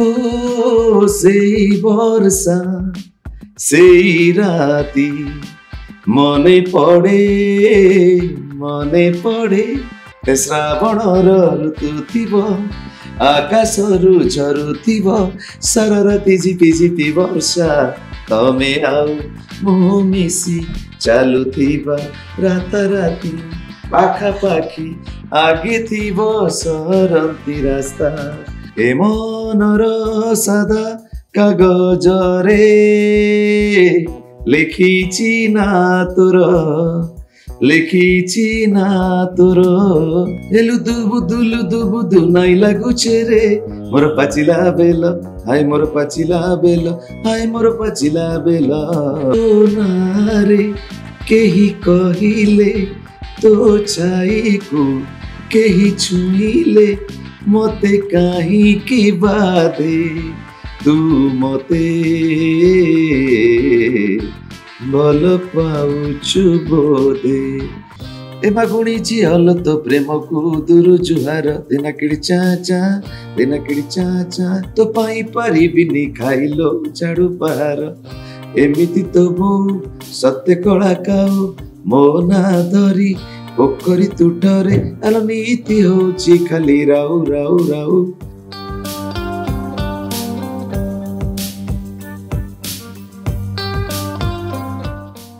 ओ सेई बर्षा सेई राती मने पड़े श्रावणर ऋतु थिबो आकाशरू झरुथिबो सारा राति झिपि झिपि वर्षा तमे आउ मु मिसी चालुथिबा राताराति पाखापाखि आगे थिबो सरन्ती रास्ता ए मनर सादा कागजरे लिखिछि ना तोर लुदु बुदु नाई लागुछे रे मोर पाचिला बेल हाय मोर पाचिला बेल हाय मोर पाचिला बेल ओ नारे केही कहिले तो छाई को केही छुईले मते काहे की बाधे तू मते भल पाउछु बोधे एमा गुणिछि हल तो प्रेम को दूर जुहार दिना किड़ी चा तो पाई पारी बिनी खाइलो झाड़ू पहार एमिति तो बो सत्य कला काओ मो ना धरी पोखरी तुठरे आलो नीति होछि खाली राउ राउ राउ